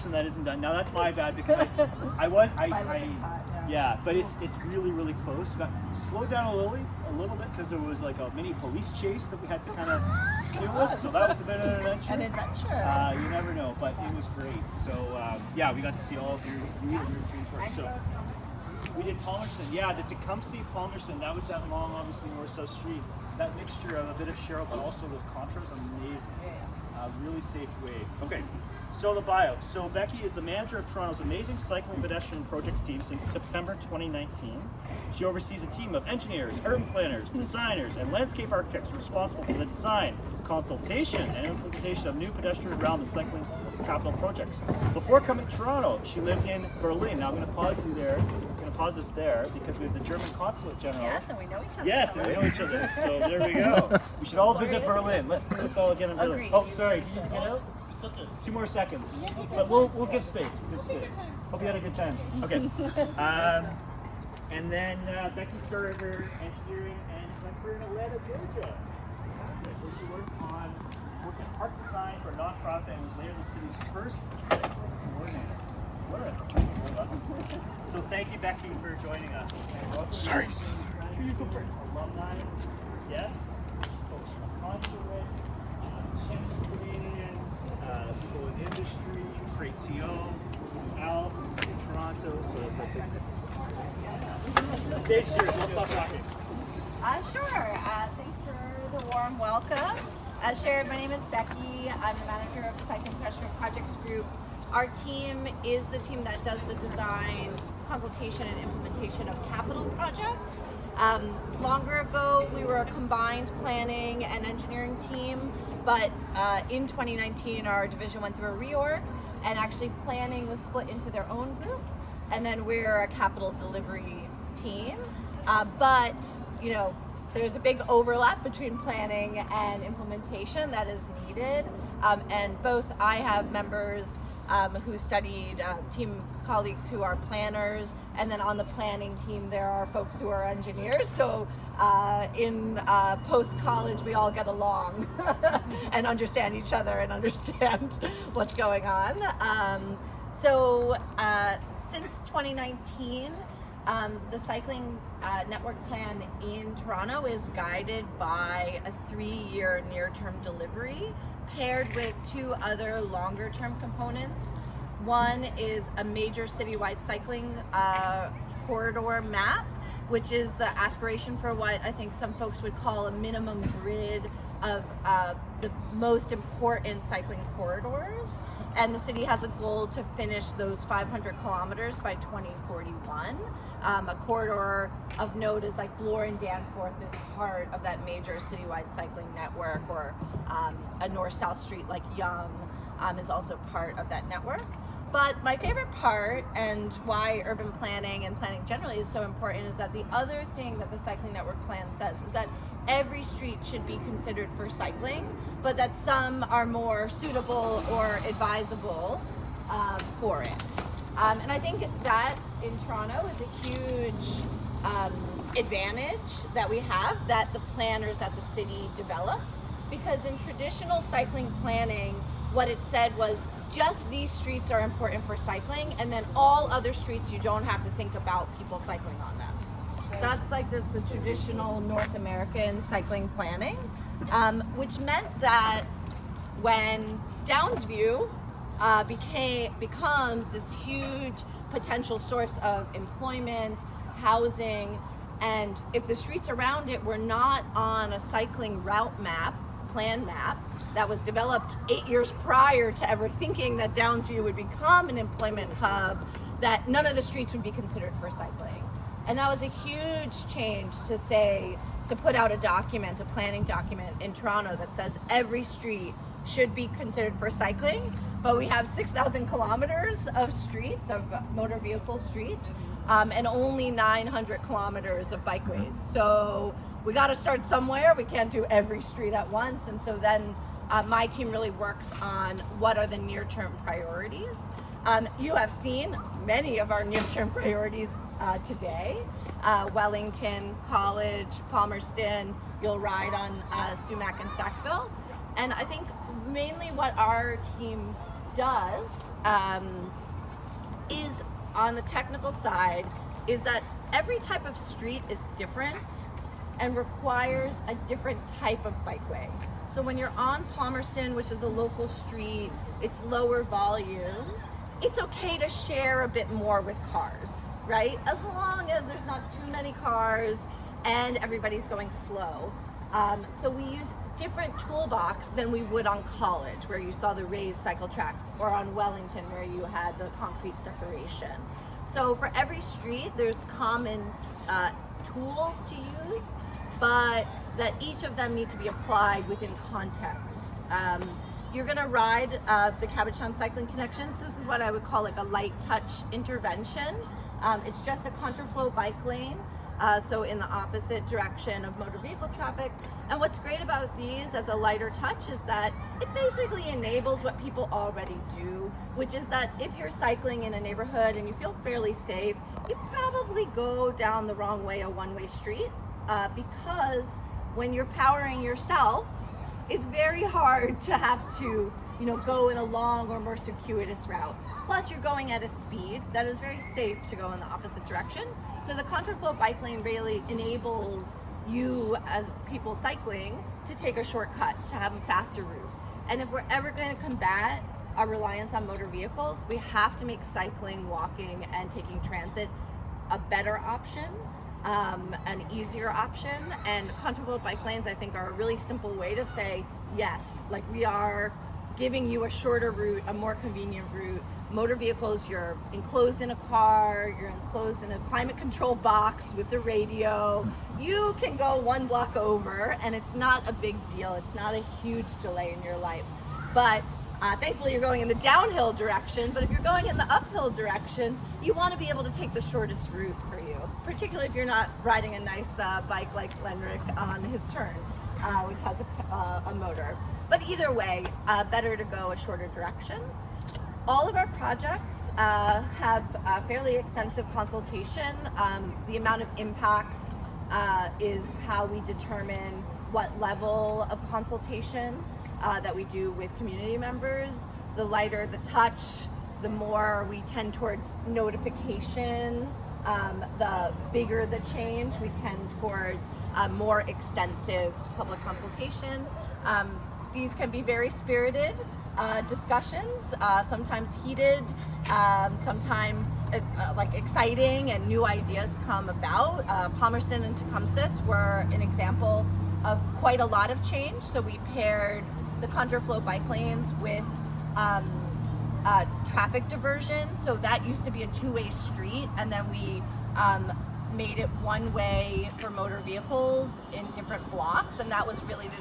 Palmerston that isn't done. Now that's my bad because yeah, but it's really close. Got slowed down a little bit because there was like a mini police chase that we had to kind of deal with. So that was a bit of an adventure. An adventure. You never know, but it was great. So yeah, we got to see all of your work. So we did Palmerston. Yeah, the Tecumseh Palmerston. That was that long, obviously north-south street. That mixture of a bit of Cheryl, but also with contrast, amazing. Really safe way. Okay. So the bio. So Becky is the manager of Toronto's amazing cycling pedestrian projects team since September 2019. She oversees a team of engineers, urban planners, designers, and landscape architects responsible for the design, consultation, and implementation of new pedestrian realm and cycling capital projects. Before coming to Toronto, she lived in Berlin. Now I'm going to pause you there. I'm going to pause this there because we have the German consulate general. Yes, and we know each other. Yes, and we know each other. So there we go. We should all visit Berlin. Let's do this all again in Berlin. Agreed. Oh, sorry. Did you get out? 2 more seconds. But we'll give space. Hope you had a good time. Okay. And then Becky started her engineering and design career in Atlanta, Georgia, where she worked in park design for a nonprofit and was later the city's first cycling coordinator. So thank you, Becky, for joining us. Sorry. You go first. Alumni, yes. Folks from consulate, Canadians, people in industry, Freight TO, Al from the City of Toronto. So it's a big mix. The stage is yours. We'll stop talking. Sure. Thanks for the warm welcome. As shared, my name is Becky. I'm the manager of the Cycling Pedestrian Projects Group. Our team is the team that does the design, consultation, and implementation of capital projects. Longer ago, we were a combined planning and engineering team, but in 2019, our division went through a reorg, and actually planning was split into their own group, and then we're a capital delivery team. But, you know, there's a big overlap between planning and implementation that is needed, and both I have members who studied, team colleagues who are planners, and then on the planning team there are folks who are engineers. So in post-college we all get along and understand each other and understand what's going on. So since 2019, the cycling network plan in Toronto is guided by a 3-year near-term delivery paired with 2 other longer-term components. One is a major citywide cycling corridor map, which is the aspiration for what I think some folks would call a minimum grid of the most important cycling corridors. And the city has a goal to finish those 500 kilometers by 2041. A corridor of note is like Bloor and Danforth is part of that major citywide cycling network, or a north-south street like Yonge is also part of that network. But my favorite part, and why urban planning and planning generally is so important, is that the other thing that the cycling network plan says is that every street should be considered for cycling, but that some are more suitable or advisable for it. And I think that in Toronto is a huge advantage that we have, that the planners at the city developed, because in traditional cycling planning, what it said was just these streets are important for cycling, and then all other streets you don't have to think about people cycling on them. That's like this the traditional North American cycling planning, which meant that when Downsview becomes this huge potential source of employment, housing, and if the streets around it were not on a cycling route map, plan map, that was developed 8 years prior to ever thinking that Downsview would become an employment hub, that none of the streets would be considered for cycling. And that was a huge change to put out a document, a planning document in Toronto that says every street should be considered for cycling, but we have 6,000 kilometers of streets, of motor vehicle streets, and only 900 kilometers of bikeways. So we got to start somewhere. We can't do every street at once. And so then my team really works on what are the near-term priorities. You have seen many of our near-term priorities today. Wellington, College, Palmerston, you'll ride on Sumac and Sackville. And I think mainly what our team does is, on the technical side, is that every type of street is different and requires a different type of bikeway. So when you're on Palmerston, which is a local street, it's lower volume, it's okay to share a bit more with cars, right? As long as there's not too many cars and everybody's going slow. So we use different toolbox than we would on College, where you saw the raised cycle tracks, or on Wellington, where you had the concrete separation. So for every street, there's common tools to use, but that each of them need to be applied within context. You're gonna ride the Cabochon Cycling Connections. This is what I would call like a light touch intervention. It's just a contraflow bike lane, so in the opposite direction of motor vehicle traffic. And what's great about these as a lighter touch is that it basically enables what people already do, which is that if you're cycling in a neighborhood and you feel fairly safe, you probably go down the wrong way, a one-way street, because when you're powering yourself, it's very hard to have to, go in a long or more circuitous route. Plus, you're going at a speed that is very safe to go in the opposite direction. So the contraflow bike lane really enables you, as people cycling, to take a shortcut, to have a faster route. And if we're ever going to combat our reliance on motor vehicles, we have to make cycling, walking, and taking transit a better option, an easier option. And contraflow bike lanes, I think, are a really simple way to say, yes, like we are giving you a shorter route, a more convenient route. Motor vehicles, you're enclosed in a car, you're enclosed in a climate control box with the radio. You can go one block over and it's not a big deal. It's not a huge delay in your life. But thankfully you're going in the downhill direction, but if you're going in the uphill direction, you want to be able to take the shortest route for you, particularly if you're not riding a nice bike like Lenric on his turn, which has a motor. But either way, better to go a shorter direction. All of our projects have a fairly extensive consultation. The amount of impact is how we determine what level of consultation that we do with community members. The lighter the touch, the more we tend towards notification. The bigger the change, we tend towards more extensive public consultation. These can be very spirited discussions, sometimes heated, sometimes like exciting, and new ideas come about. Palmerston and Tecumseth were an example of quite a lot of change. So we paired the contraflow bike lanes with traffic diversion. So that used to be a two-way street, and then we made it one way for motor vehicles in different blocks, and that was really to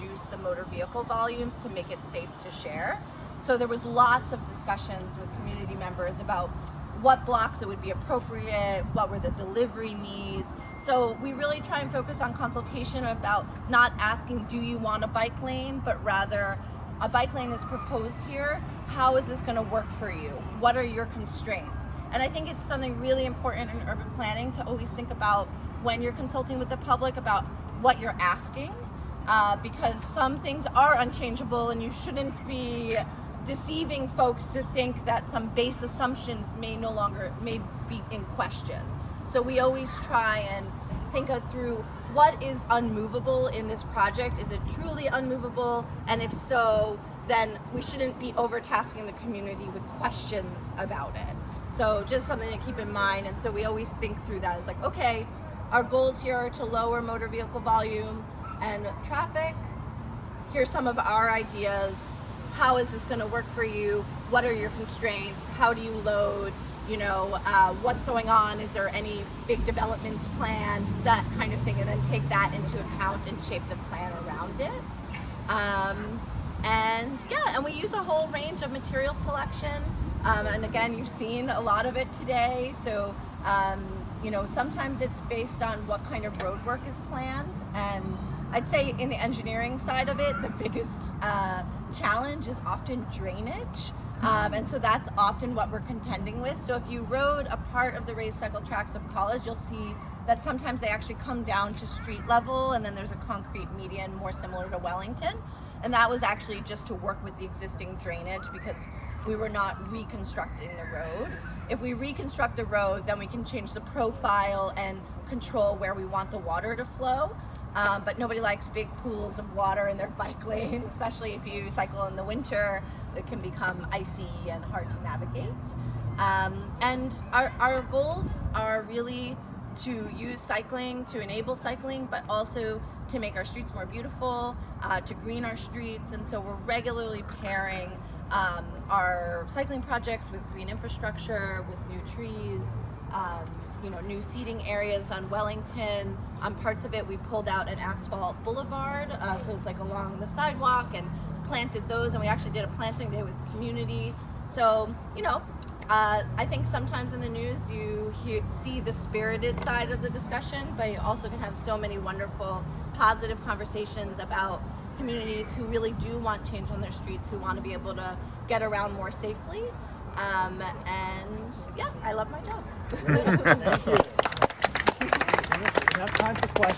reduce the motor vehicle volumes to make it safe to share. So there was lots of discussions with community members about what blocks it would be appropriate, what were the delivery needs. So we really try and focus on consultation about not asking, do you want a bike lane, but rather a bike lane is proposed here. How is this going to work for you? What are your constraints? And I think it's something really important in urban planning to always think about when you're consulting with the public about what you're asking, because some things are unchangeable, and you shouldn't be deceiving folks to think that some base assumptions may be in question. So we always try and think through what is unmovable in this project. Is it truly unmovable? And if so, then we shouldn't be overtasking the community with questions about it. So just something to keep in mind. And so we always think through that as like, okay, our goals here are to lower motor vehicle volume and traffic. Here's some of our ideas. How is this going to work for you? What are your constraints? How do you load? What's going on? Is there any big developments planned? That kind of thing, and then take that into account and shape the plan around it. And we use a whole range of material selection. And again, you've seen a lot of it today. So, sometimes it's based on what kind of road work is planned. And I'd say in the engineering side of it, the biggest challenge is often drainage. And so that's often what we're contending with. So if you rode a part of the raised cycle tracks of College, you'll see that sometimes they actually come down to street level, and then there's a concrete median more similar to Wellington. And that was actually just to work with the existing drainage because we were not reconstructing the road. If we reconstruct the road, then we can change the profile and control where we want the water to flow. But nobody likes big pools of water in their bike lane, especially if you cycle in the winter. It can become icy and hard to navigate. And our goals are really to use cycling, to enable cycling, but also to make our streets more beautiful, to green our streets. And so we're regularly pairing our cycling projects with green infrastructure, with new trees, new seating areas on Wellington. Parts of it we pulled out at Asphalt Boulevard, so it's like along the sidewalk, and planted those, and we actually did a planting day with the community. So, I think sometimes in the news you see the spirited side of the discussion, but you also can have so many wonderful, positive conversations about communities who really do want change on their streets, who want to be able to get around more safely. And yeah, I love my job. Thank you. We have time for questions.